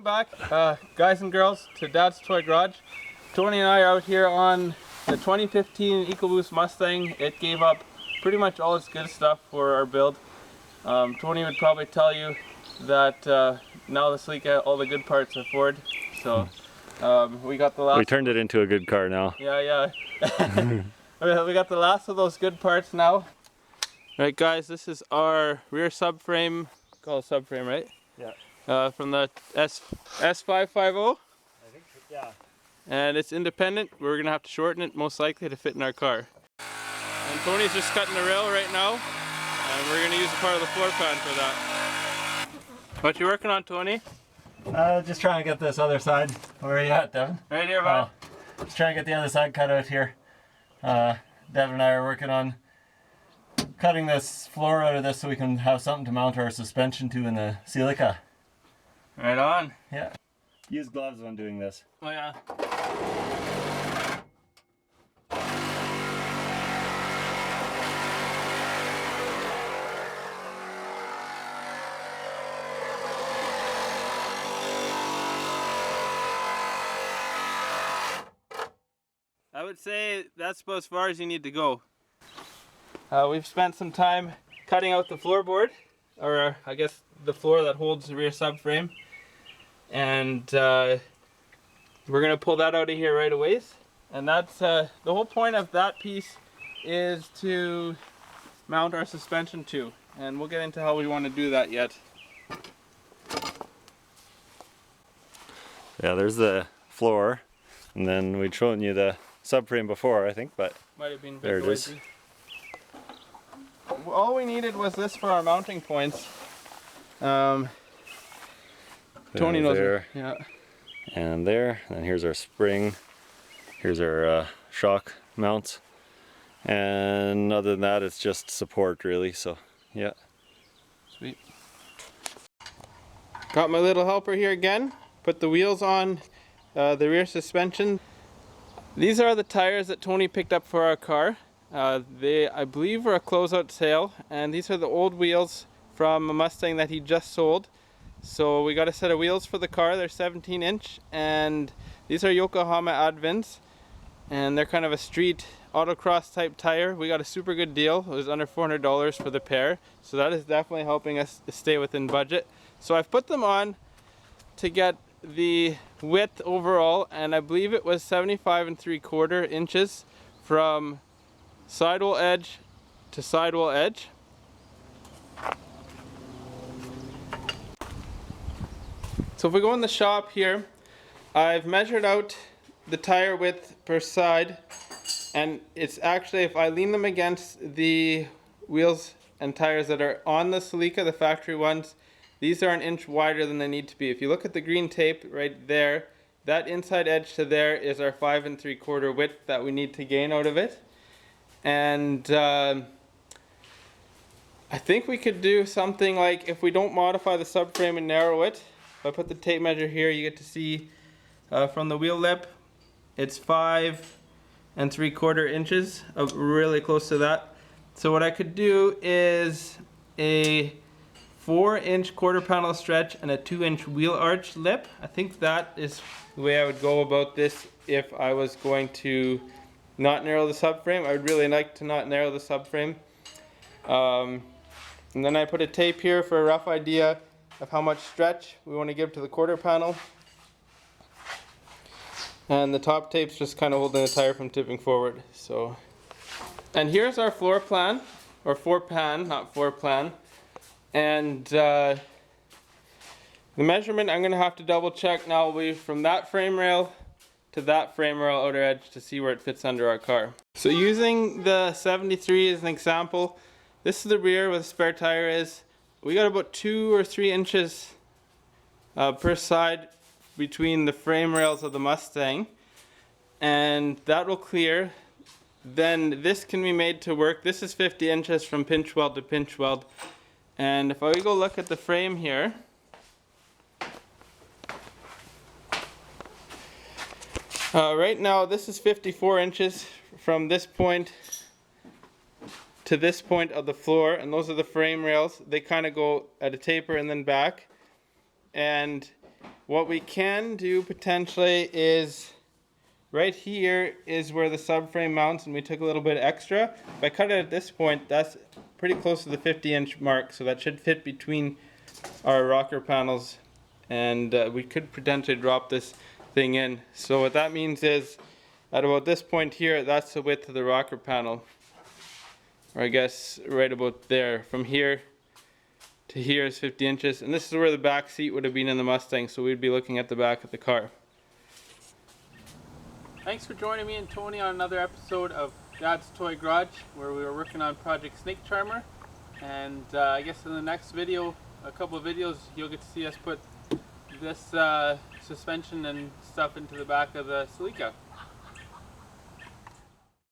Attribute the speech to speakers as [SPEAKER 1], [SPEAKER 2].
[SPEAKER 1] Welcome back, guys and girls, to Dad's Toy Garage. Tony and I are out here on the 2015 EcoBoost Mustang. It gave up pretty much all its good stuff for our build. Tony would probably tell you that now the Celica, all the good parts are Ford. So we got the last.
[SPEAKER 2] We turned it into a good car now.
[SPEAKER 1] Yeah. We got the last of those good parts now. Right, guys, this is our rear subframe. Called subframe, right?
[SPEAKER 2] Yeah.
[SPEAKER 1] From the S550.
[SPEAKER 2] I think, yeah.
[SPEAKER 1] And it's independent. We're gonna have to shorten it most likely to fit in our car. And Tony's just cutting the rail right now, and we're gonna use a part of the floor plan for that. What you working on, Tony?
[SPEAKER 2] Just trying to get this other side. Where are you at, Devin?
[SPEAKER 1] Right here, Bob.
[SPEAKER 2] Just trying to get the other side cut out here. Devin and I are working on cutting this floor out of this so we can have something to mount our suspension to in the Celica.
[SPEAKER 1] Right on.
[SPEAKER 2] Yeah. Use gloves when doing this.
[SPEAKER 1] Oh yeah. I would say that's about as far as you need to go. We've spent some time cutting out the floorboard, or I guess the floor that holds the rear subframe, and we're gonna pull that out of here right away. And that's the whole point of that piece is to mount our suspension to, and we'll get into how we want to do that yet.
[SPEAKER 2] Yeah, there's the floor, and then we'd shown you the subframe before, I think, but
[SPEAKER 1] might have been a bit
[SPEAKER 2] there it is.
[SPEAKER 1] noisy. All we needed was this for our mounting points. Tony knows.
[SPEAKER 2] There,
[SPEAKER 1] yeah.
[SPEAKER 2] and there, and here's our spring. Here's our shock mounts, and other than that, it's just support really. So, yeah.
[SPEAKER 1] Sweet. Got my little helper here again. Put the wheels on the rear suspension. These are the tires that Tony picked up for our car. They, I believe, were a closeout sale, and these are the old wheels from a Mustang that he just sold. So we got a set of wheels for the car. They're 17-inch, and these are Yokohama Advins, and they're kind of a street autocross type tire. We got a super good deal. It was under $400 for the pair, so that is definitely helping us stay within budget. So I've put them on to get the width overall, and I believe it was 75 3/4 inches from sidewall edge to sidewall edge. So if we go in the shop here, I've measured out the tire width per side, and it's actually, if I lean them against the wheels and tires that are on the Celica, the factory ones, these are an inch wider than they need to be. If you look at the green tape right there, that inside edge to there is our 5 3/4 width that we need to gain out of it. And I think we could do something like, if we don't modify the subframe and narrow it, if I put the tape measure here, you get to see from the wheel lip, it's 5 3/4 inches, really close to that. So what I could do is a 4-inch quarter panel stretch and a 2-inch wheel arch lip. I think that is the way I would go about this if I was going to not narrow the subframe. I would really like to not narrow the subframe. And then I put a tape here for a rough idea of how much stretch we want to give to the quarter panel. And the top tape's just kind of holding the tire from tipping forward. So, and here's our floor plan, or floor pan, not floor plan. And the measurement I'm going to have to double check now will be from that frame rail to that frame rail outer edge to see where it fits under our car. So using the 73 as an example, this is the rear where the spare tire is. We got about 2 or 3 inches per side between the frame rails of the Mustang, and that will clear. Then this can be made to work. This is 50 inches from pinch weld to pinch weld. And if I go look at the frame here, right now this is 54 inches from this point to this point of the floor, and those are the frame rails. They kind of go at a taper and then back. And What we can do potentially is, right here is where the subframe mounts, and we took a little bit extra. If I cut it at this point, that's pretty close to the 50-inch mark, so that should fit between our rocker panels, and we could potentially drop this thing in. So what that means is, at about this point here, that's the width of the rocker panel, or I guess right about there. From here to here is 50 inches, and this is where the back seat would have been in the Mustang, so we'd be looking at the back of the car. Thanks for joining me and Tony on another episode of Dad's Toy Garage, where we were working on Project Snake Charmer. And I guess in the next video, a couple of videos, you'll get to see us put this suspension and stuff into the back of the Celica.